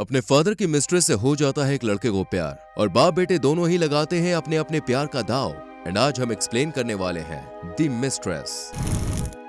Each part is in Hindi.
अपने फादर की मिस्ट्रेस से हो जाता है एक लड़के को प्यार और बाप बेटे दोनों ही लगाते हैं अपने अपने प्यार का दाव। एंड आज हम एक्सप्लेन करने वाले हैं द मिस्ट्रेस।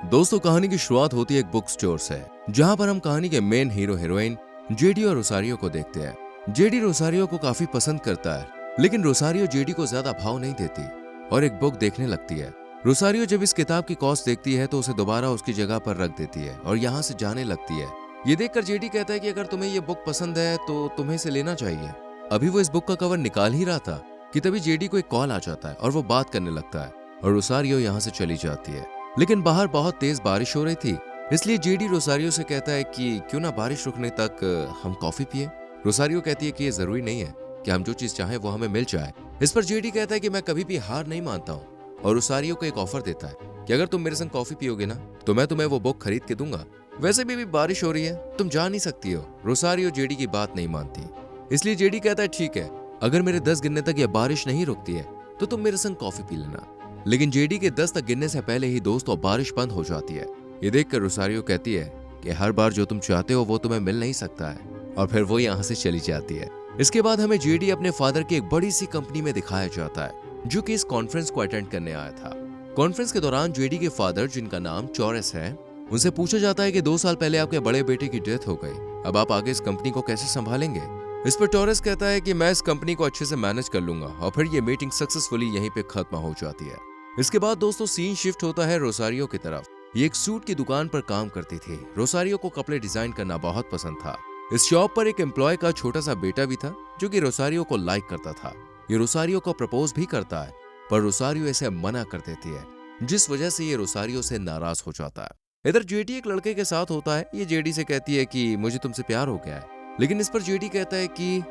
दोस्तों, कहानी की शुरुआत होती है एक बुक स्टोर से, जहां पर हम कहानी के मेन हीरो हीरोइन जेडी और रोसारियो को देखते हैं। जेडी रोसारियो को काफी पसंद करता है, लेकिन रोसारियो जेडी को ज्यादा भाव नहीं देती और एक बुक देखने लगती है। रोसारियो जब इस किताब की कॉस्ट देखती है तो उसे दोबारा उसकी जगह पर रख देती है और यहाँ से जाने लगती है। ये देखकर जेडी कहता है कि अगर तुम्हें ये बुक पसंद है तो तुम्हें इसे लेना चाहिए। अभी वो इस बुक का कवर निकाल ही रहा था कि तभी जेडी को एक कॉल आ जाता है और वो बात करने लगता है और रोसारियो यहाँ से चली जाती है। लेकिन बाहर बहुत तेज बारिश हो रही थी, इसलिए जेडी रोसारियो से कहता है कि क्यों ना बारिश रुकने तक हम कॉफी पिए। रोसारियो कहती है कि ये जरूरी नहीं है कि हम जो चीज चाहें वो हमें मिल जाए। इस पर जेडी कहता है कि मैं कभी भी हार नहीं मानता हूँ और रोसारियो को एक ऑफर देता है कि अगर तुम मेरे संग कॉफी पियोगे ना तो मैं तुम्हें वो बुक खरीद के दूंगा। वैसे भी बारिश हो रही है, तुम जा नहीं सकती हो। रोसारियो जेडी की बात नहीं मानती, इसलिए जेडी कहता है ठीक है, अगर मेरे 10 गिनने तक ये बारिश नहीं रुकती है तो तुम मेरे संग कॉफी पी लेना। लेकिन जेडी के 10 तक गिनने से पहले ही दोस्तों बारिश बंद हो जाती है। ये देखकर रोसारियो कहती है कि हर बार जो तुम चाहते हो वो तुम्हें मिल नहीं सकता है, और फिर वो यहाँ से चली जाती है। इसके बाद हमें जेडी अपने फादर की एक बड़ी सी कंपनी में दिखाया जाता है, जो कि इस कॉन्फ्रेंस को अटेंड करने आया था। कॉन्फ्रेंस के दौरान जेडी के फादर, जिनका नाम चौरस है, उनसे पूछा जाता है कि 2 साल पहले आपके बड़े बेटे की डेथ हो गई, अब आप आगे इस कंपनी को कैसे संभालेंगे। इस पर टॉरस कहता है कि मैं इस कंपनी को अच्छे से मैनेज कर लूंगा, और फिर ये मीटिंग सक्सेसफुली यहीं पे खत्म हो जाती है। इसके बाद दोस्तों सीन शिफ्ट होता है रोसारियो की तरफ। ये एक सूट की दुकान पर काम करती थी। रोसारियो को कपड़े डिजाइन करना बहुत पसंद था। इस शॉप पर एक एम्प्लॉय का छोटा सा बेटा भी था, जो कि रोसारियो को लाइक करता था। ये रोसारियो को प्रपोज भी करता है, पर रोसारियो इसे मना कर देती है, जिस वजह से ये रोसारियो से नाराज हो जाता है। इधर जेडी एक लड़के के साथ होता है। ये जेडी से कहती है कि मुझे तुमसे प्यार हो गया है, लेकिन इस पर जेडी कहता है कि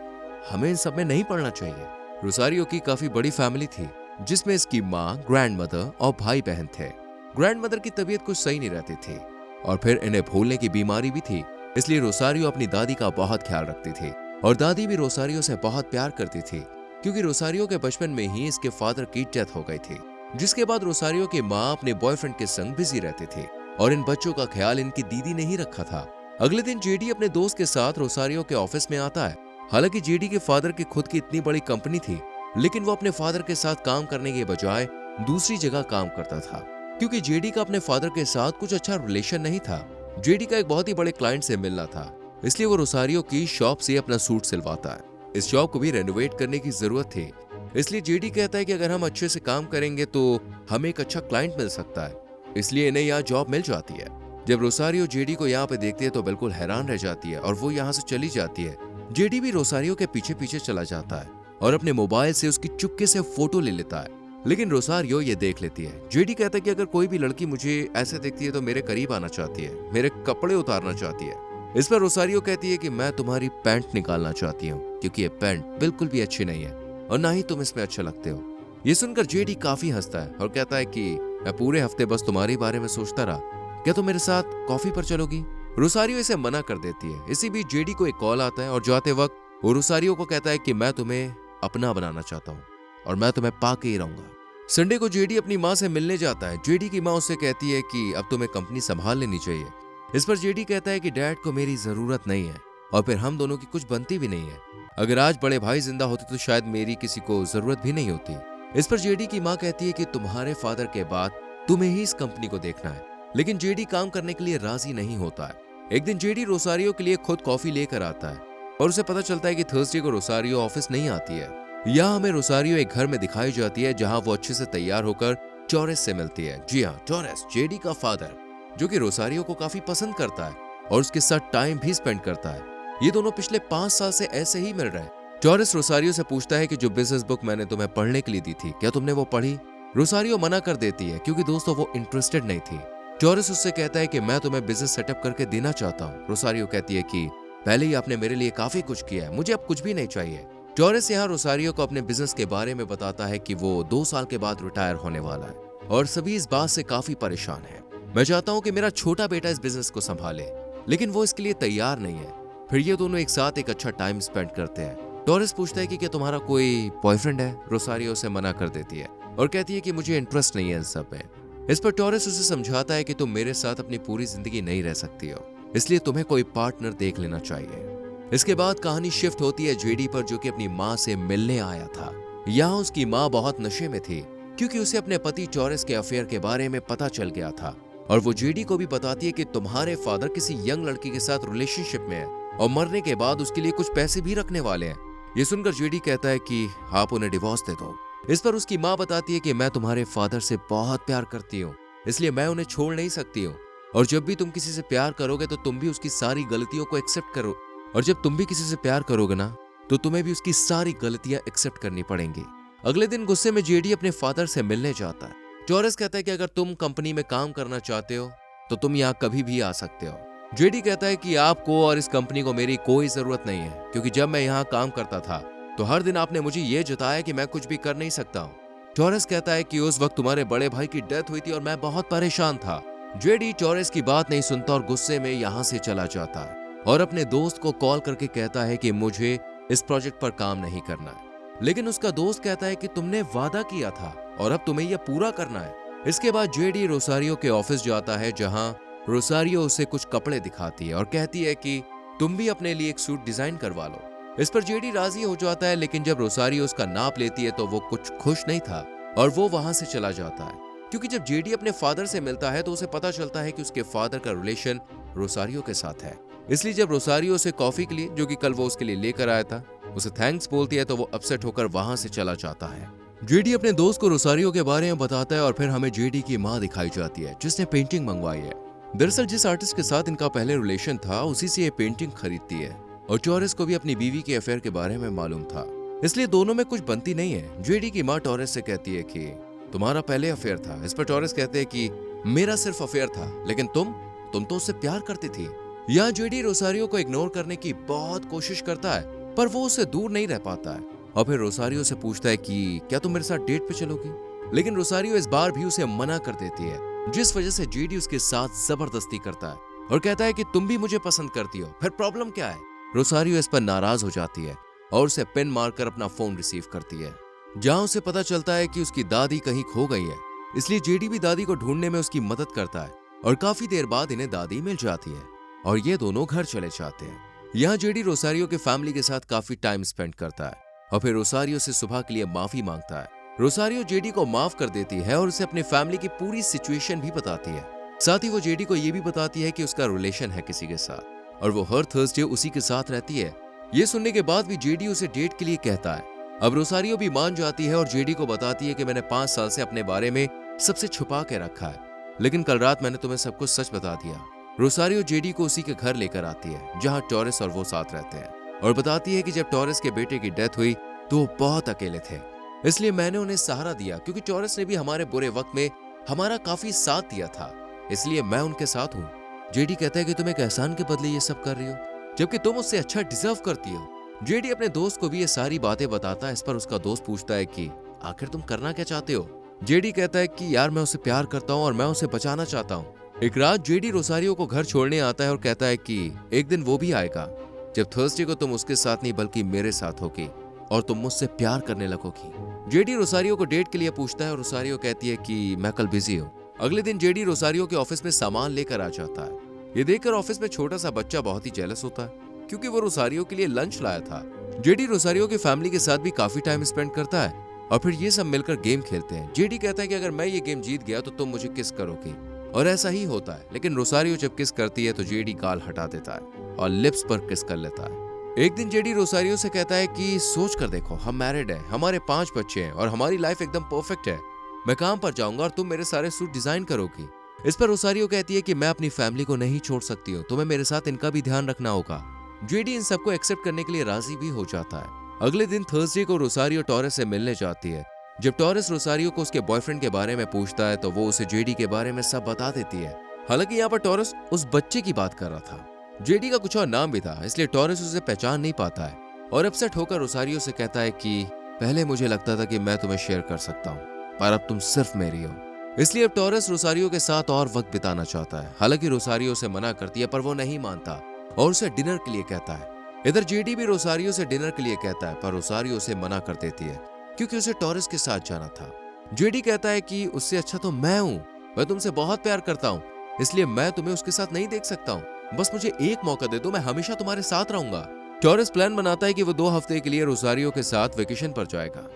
हमें इन सब में नहीं पड़ना चाहिए। रोसारियो की काफी बड़ी फैमिली थी, जिसमें इसकी माँ, ग्रैंड मदर और भाई बहन थे। ग्रैंड मदर की तबीयत कुछ सही नहीं रहती थी, और फिर इन्हें भूलने की बीमारी भी थी, इसलिए रोसारियो अपनी दादी का बहुत ख्याल रखती थी। और दादी भी रोसारियो से बहुत प्यार करती थी, क्योंकि रोसारियो के बचपन में ही इसके फादर की डेथ हो गई थी। जिसके बाद रोसारियो की माँ अपने बॉयफ्रेंड के संग बिजी रहती थी, और इन बच्चों का ख्याल इनकी दीदी ने ही रखा था। अगले दिन जेडी अपने दोस्त के साथ रोसारियो के ऑफिस में आता है। हालांकि जेडी के फादर की खुद की इतनी बड़ी कंपनी थी, लेकिन वो अपने फादर के साथ काम करने के बजाय दूसरी जगह काम करता था, क्योंकि जेडी का अपने फादर के साथ कुछ अच्छा रिलेशन नहीं था। जेडी का एक बहुत ही बड़े क्लाइंट से मिलना था, इसलिए वो रोसारियो की शॉप से अपना सूट सिलवाता है। इस शॉप को भी रेनोवेट करने की जरूरत थी, इसलिए जेडी कहता है कि अगर हम अच्छे से काम करेंगे तो हमें एक अच्छा क्लाइंट मिल सकता है, इसलिए इन्हें यहाँ जॉब मिल जाती है। जब रोसारियो जेडी को यहाँ पे देखती है तो बिल्कुल हैरान रह जाती है और वो यहाँ से चली जाती है। जेडी भी रोसारियो के पीछे पीछे चला जाता है और अपने मोबाइल से उसकी चुपके से फोटो ले लेता है, लेकिन रोसारियो ये देख लेती है। जेडी कहता है कि अगर कोई भी लड़की मुझे ऐसे देखती है तो मेरे करीब आना चाहती है, मेरे कपड़े उतारना चाहती है। इस पर रोसारियो कहती है कि मैं तुम्हारी पैंट निकालना चाहती हूँ, क्योंकि ये पैंट बिल्कुल भी अच्छी नहीं है और ना ही तुम इसमें अच्छे लगते हो। ये सुनकर जेडी काफी हंसता है और कहता है कि मैं पूरे हफ्ते बस तुम्हारे बारे में सोचता रहा, क्या तुम मेरे साथ कॉफी पर चलोगी। रोसारियो इसे मना कर देती है। इसी बीच जेडी को एक कॉल आता है और जाते वक्त वो रोसारियो को कहता है कि मैं तुम्हें अपना बनाना चाहता हूँ और मैं तुम्हें पाके ही रहूंगा। संडे को जेडी अपनी माँ से मिलने जाता है। जेडी की माँ उससे कहती है कि अब तुम्हें कंपनी संभाल लेनी चाहिए। इस पर जेडी कहता है कि डैड को मेरी जरूरत नहीं है और फिर हम दोनों की कुछ बनती भी नहीं है। अगर आज बड़े भाई जिंदा होते तो शायद मेरी किसी को जरूरत भी नहीं होती। इस पर जेडी की माँ कहती है कि तुम्हारे फादर के बाद तुम्हें ही इस कंपनी को देखना है, लेकिन जेडी काम करने के लिए राजी नहीं होता है। एक दिन जेडी रोसारियो के लिए खुद कॉफी लेकर आता है और उसे पता चलता है कि थर्सडे को रोसारियो ऑफिस नहीं आती है। यहाँ हमें रोसारियो एक घर में दिखाई जाती है, जहाँ वो अच्छे से तैयार होकर चौरस से मिलती है। जी हाँ, चौरस, जेडी का फादर, जो कि रोसारियो को काफी पसंद करता है और उसके साथ टाइम भी स्पेंड करता है। ये दोनों पिछले 5 साल से ऐसे ही मिल रहे हैं। चौरस रोसारियो से पूछता है कि जो बिजनेस बुक मैंने तुम्हें पढ़ने के लिए दी थी, क्या तुमने वो पढ़ी। रोसारियो मना कर देती है, क्योंकि दोस्तों वो इंटरेस्टेड नहीं थी। चौरस उससे कहता है कि मैं तुम्हें बिजनेस सेटअप करके देना चाहता हूँ। रोसारियो कहती है कि पहले ही आपने मेरे लिए काफी कुछ किया है, मुझे अब कुछ भी नहीं चाहिए। चौरस यहाँ रोसारियो को अपने बिजनेस के बारे में बताता है कि वो 2 साल के बाद रिटायर होने वाला है और सभी इस बात से काफी परेशान है। मैं चाहता हूँ कि मेरा छोटा बेटा इस बिजनेस को संभाले, लेकिन वो इसके लिए तैयार नहीं है। फिर ये दोनों एक साथ एक अच्छा टाइम स्पेंड करते हैं। टॉरस पूछता है कि क्या तुम्हारा कोई बॉयफ्रेंड है। रोसारियो उसे मना कर देती है और कहती है कि मुझे इंटरेस्ट नहीं है इन सब में। इस पर टॉरस उसे समझाता है कि तुम मेरे साथ अपनी पूरी जिंदगी नहीं रह सकती हो, इसलिए तुम्हें कोई पार्टनर देख लेना चाहिए। इसके बाद कहानी शिफ्ट होती है जेडी पर, जो कि अपनी माँ से मिलने आया था। यहाँ उसकी माँ बहुत नशे में थी क्योंकि उसे अपने पति चौरस के अफेयर के बारे में पता चल गया था, और वो जेडी को भी बताती है कि तुम्हारे फादर किसी यंग लड़की के साथ रिलेशनशिप में है और मरने के बाद उसके लिए कुछ पैसे भी रखने वाले हैं। ये सुनकर जेडी कहता है कि आप उन्हें डिवोर्स दे दो। इस पर उसकी माँ बताती है कि मैं तुम्हारे फादर से बहुत प्यार करती हूँ, इसलिए मैं उन्हें छोड़ नहीं सकती हूँ, और जब भी तुम किसी से प्यार करोगे तो तुम भी उसकी सारी गलतियों को एक्सेप्ट करो, और जब तुम भी किसी से प्यार करोगे ना तो तुम्हें भी उसकी सारी गलतियां एक्सेप्ट करनी पड़ेंगी। अगले दिन गुस्से में जेडी अपने फादर से मिलने जाता है। चौरस कहता है कि अगर तुम कंपनी में काम करना चाहते हो तो तुम यहाँ कभी भी आ सकते हो। जेडी कहता है कि आपको और इस कंपनी को मेरी कोई जरूरत नहीं है, क्योंकि जब मैं यहाँ काम करता था तो हर दिन आपने मुझे ये जताया कि मैं कुछ भी कर नहीं सकता हूँ। चौरस कहता है कि उस वक्त तुम्हारे बड़े भाई की डेथ हुई थी और मैं बहुत परेशान था। जेडी चौरस की बात नहीं सुनता और गुस्से में यहाँ से चला जाता है और अपने दोस्त को कॉल करके कहता है कि मुझे इस प्रोजेक्ट पर काम नहीं करना है। लेकिन उसका दोस्त कहता है कि तुमने वादा किया था और अब तुम्हें यह पूरा करना है। इसके बाद जेडी रोसारियो के ऑफिस जाता है, जहां रोसारियो उसे कुछ कपड़े दिखाती है और कहती है कि तुम भी अपने लिए एक सूट डिजाइन करवा लो। इस पर जेडी राजी हो जाता है, लेकिन जब रोसारियो उसका नाप लेती है तो वो कुछ खुश नहीं था और वो वहां से चला जाता है, क्योंकि जब जेडी अपने फादर से मिलता है तो उसे पता चलता है कि उसके फादर का रिलेशन रोसारियो के साथ है। इसलिए जब रोसारियो उसे कॉफी के लिए, जो कि कल वो उसके लिए लेकर आया था, उसे थैंक्स बोलती है तो वो अपसेट होकर वहां से चला जाता है। जेडी अपने दोस्त को रोसारियो के बारे में बताता है और फिर हमें जेडी की माँ दिखाई जाती है जिसने पेंटिंग मंगवाई है। दरअसल जिस आर्टिस्ट के साथ इनका पहले रिलेशन था उसी से ये पेंटिंग खरीदती है, और चौरस को भी अपनी बीवी के अफेयर के बारे में मालूम था, इसलिए दोनों में कुछ बनती नहीं है। जेडी की माँ टॉरस से कहती है कि तुम्हारा पहले अफेयर था। इस पर टॉरस कहते हैं कि मेरा सिर्फ अफेयर था, लेकिन तुम तो उससे प्यार करती थी। यहाँ जेडी रोसारियो को इग्नोर करने की बहुत कोशिश करता है, पर वो उससे दूर नहीं रह पाता है और फिर रोसारियो से पूछता है कि क्या तुम मेरे साथ डेट पे चलोगी, लेकिन रोसारियो इस बार भी उसे मना कर देती है, जिस वजह से जेडी उसके साथ जबरदस्ती करता है और कहता है कि तुम भी मुझे पसंद करती हो, फिर प्रॉब्लम क्या है। रोसारियो इस पर नाराज हो जाती है और उसे पेन मारकर अपना फोन रिसीव करती है, जहां उसे पता चलता है कि उसकी दादी कहीं खो गई है। इसलिए जेडी भी दादी को ढूंढने में उसकी मदद करता है और काफी देर बाद इन्हें दादी मिल जाती है और ये दोनों घर चले जाते हैं। यहाँ जेडी रोसारियो के फैमिली के साथ काफी टाइम स्पेंड करता है और फिर रोसारियो से सुबह के लिए माफी मांगता है। रोसारियो जेडी को माफ कर देती है और उसे अपनी फैमिली की पूरी सिचुएशन भी बताती है। साथ ही वो जेडी को ये भी बताती है कि उसका रिलेशन है किसी के साथ और वो हर थर्सडे उसी के साथ रहती है। ये सुनने के बाद भी जेडी उसे डेट के लिए कहता है। अब रोसारियो भी मान जाती है और जेडी को बताती है कि मैंने 5 साल से अपने बारे में सबसे छुपा के रखा है, लेकिन कल रात मैंने तुम्हें सब कुछ सच बता दिया। रोसारियो जेडी को उसी के घर लेकर आती है जहां टॉरस और वो साथ रहते हैं और बताती है कि जब टॉरस के बेटे की डेथ हुई तो वो बहुत अकेले थे, इसलिए मैंने उन्हें सहारा दिया, क्योंकि टॉरस ने भी हमारे बुरे वक्त में हमारा काफी साथ दिया था, इसलिए मैं उनके साथ हूँ। जेडी कहता है कि तुम एक एहसान के बदले ये सब कर रही हो, जबकि तुम उससे अच्छा डिजर्व करती हो। जेडी अपने दोस्त को भी ये सारी बातें बताता है। इस पर उसका दोस्त पूछता है कि आखिर तुम करना क्या चाहते हो। जेडी कहता है कि यार मैं उसे प्यार करता हूँ और मैं उसे बचाना चाहता हूँ। एक रात जेडी रोसारियो को घर छोड़ने आता है और कहता है कि एक दिन वो भी आएगा जब थर्सडे को तुम उसके साथ नहीं बल्कि मेरे साथ होगी और तुम मुझसे प्यार करने लगोगी। जेडी रोसारियो को डेट के लिए पूछता है और रोसारियो कहती है कि मैं कल बिजी हूँ। अगले दिन जेडी रोसारियो के ऑफिस में सामान लेकर आ जाता है। ये देखकर ऑफिस में छोटा सा बच्चा बहुत ही जेलस होता है, क्योंकि वो रोसारियो के लिए लंच लाया था। जेडी रोसारियो की फैमिली के साथ भी काफी टाइम स्पेंड करता है और फिर ये सब मिलकर गेम खेलते हैं। जेडी कहता है कि अगर मैं ये गेम जीत गया तो तुम मुझे किस करोगी, और ऐसा ही होता है। लेकिन रोसारियो जब किस करती है तो जेडी गाल हटा देता है और लिप्स पर किस कर लेता है। एक दिन जेडी रोसारियो से कहता है कि सोच कर देखो, हम मैरिड हैं, हमारे 5 बच्चे हैं और हमारी लाइफ एकदम परफेक्ट है। मैं काम पर जाऊंगा और तुम मेरे सारे सूट डिजाइन करोगी। इस पर रोसारियो कहती है कि मैं अपनी फैमिली को नहीं छोड़ सकती हूँ, तुम्हें मेरे साथ इनका भी ध्यान रखना होगा। जेडी इन सबको एक्सेप्ट करने के लिए राजी भी हो जाता है। अगले दिन थर्सडे को रोसारियो टॉरस से मिलने जाती है। जब टॉरस रोसारियो को उसके बॉयफ्रेंड के बारे में पूछता है तो वो उसे जेडी के बारे में सब बता देती है। हालांकि यहाँ पर टॉरस उस बच्चे की बात कर रहा था। जेडी का कुछ और नाम भी था, इसलिए टॉरस उसे पहचान नहीं पाता है और अपसेट होकर रोसारियो से कहता है कि पहले मुझे लगता था कि मैं तुम्हें शेयर कर सकता हूँ, पर अब तुम सिर्फ मेरी हो। इसलिए अब टॉरस रोसारियो के साथ और वक्त बिताना चाहता है। हालांकि रोसारियो से मना करती है, पर वो नहीं मानता और उसे डिनर के लिए कहता है। इधर जेडी भी रोसारियो से डिनर के लिए कहता है, पर रोसारियो उसे मना कर देती है क्योंकि उसे टॉरस के साथ जाना था। जेडी कहता है कि उससे अच्छा तो मैं हूँ, मैं तुमसे बहुत प्यार करता हूँ, इसलिए मैं तुम्हें उसके साथ नहीं देख सकता हूँ। बस मुझे एक मौका दे दो, मैं हमेशा तुम्हारे साथ रहूंगा। टॉरेस प्लान बनाता है कि वो 2 हफ्ते के लिए रोसारियो के साथ वेकेशन पर जाएगा।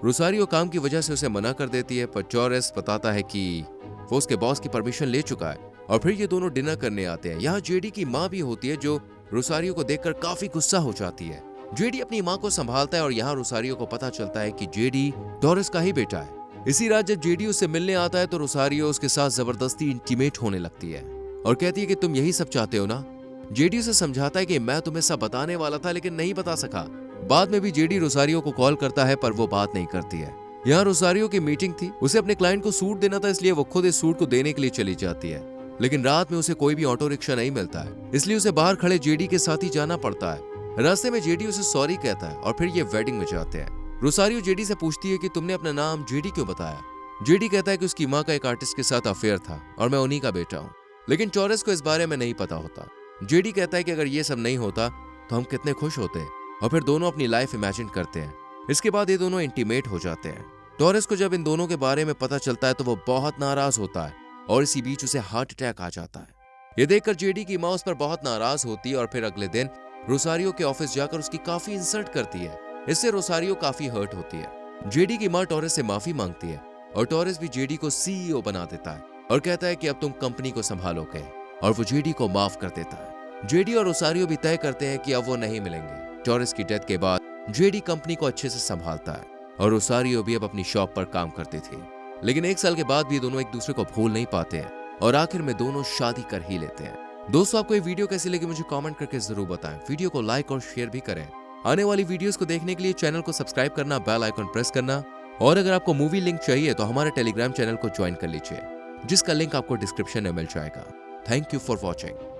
रोसारियो काम की वजह से उसे मना कर देती है, पर टॉरेस बताता है कि वो उसके बॉस की परमिशन ले चुका है और फिर ये दोनों डिनर करने आते हैं। यहाँ जेडी की माँ भी होती है जो रोसारियो को देखकर काफी गुस्सा हो जाती है। जेडी अपनी माँ को संभालता है और यहाँ रोसारियो को पता चलता है कि जेडी टॉरेस का ही बेटा है। इसी रात जब जेडी उससे मिलने आता है तो रोसारियो उसके साथ जबरदस्ती इंटीमेट होने लगती है और कहती है कि तुम यही सब चाहते हो ना। जेडी उसे समझाता है कि मैं तुम्हें सब बताने वाला था लेकिन नहीं बता सका। बाद में भी जेडी रोसारियो को कॉल करता है पर वो बात नहीं करती है। यहाँ रोसारियो की मीटिंग थी, उसे अपने क्लाइंट को सूट देना था, इसलिए वो खुद इस सूट को देने के लिए चली जाती है। लेकिन रात में उसे कोई भी ऑटो रिक्शा नहीं मिलता है, इसलिए उसे बाहर खड़े जेडी के साथ ही जाना पड़ता है। रास्ते में जेडी उसे सॉरी कहता है और फिर ये वेडिंग में जाते हैं। रोसारियो जेडी से पूछती है कि तुमने अपना नाम जेडी क्यों बताया। जेडी कहता है कि उसकी माँ का एक आर्टिस्ट के साथ अफेयर था और मैं उन्हीं का बेटा हूँ। लेकिन टॉरेस को इस बारे में नहीं पता होता। जेडी कहता है कि अगर ये सब नहीं होता तो हम कितने खुश होते और फिर दोनों अपनी लाइफ इमेजिन करते हैं। इसके बाद ये दोनों इंटीमेट हो जाते हैं। टॉरेस को जब इन दोनों के बारे में पता चलता है तो वो बहुत नाराज होता है और इसी बीच उसे हार्ट अटैक आ जाता है। ये देखकर जेडी की माँ उस पर बहुत नाराज होती है और फिर अगले दिन रोसारियो के ऑफिस जाकर उसकी काफी इंसल्ट करती है। इससे रोसारियो काफी हर्ट होती है। जेडी की माँ टॉरेस से माफी मांगती है और टॉरेस भी जेडी को सीईओ बना देता है और कहता है कि अब तुम कंपनी को संभालोगे और वो जेडी को माफ कर देता है। जेडी और रोसारियो भी तय करते हैं कि अब वो नहीं मिलेंगे। टॉरेस की डेथ के बाद जेडी कंपनी को अच्छे से संभालता है और रोसारियो भी अब अपनी शॉप पर काम करती थी। लेकिन 1 साल के बाद भी दोनों एक दूसरे को भूल नहीं पाते हैं और आखिर में दोनों शादी कर ही लेते हैं। दोस्तों, आपको ये वीडियो कैसी लगी मुझे कमेंट करके जरूर बताएं। वीडियो को लाइक और शेयर भी करें। आने वाली वीडियोस को देखने के लिए चैनल को सब्सक्राइब करना, बेल आइकन प्रेस करना और अगर आपको मूवी लिंक चाहिए तो हमारे टेलीग्राम चैनल को ज्वाइन कर लीजिए, जिसका लिंक आपको डिस्क्रिप्शन में मिल जाएगा। Thank you for watching.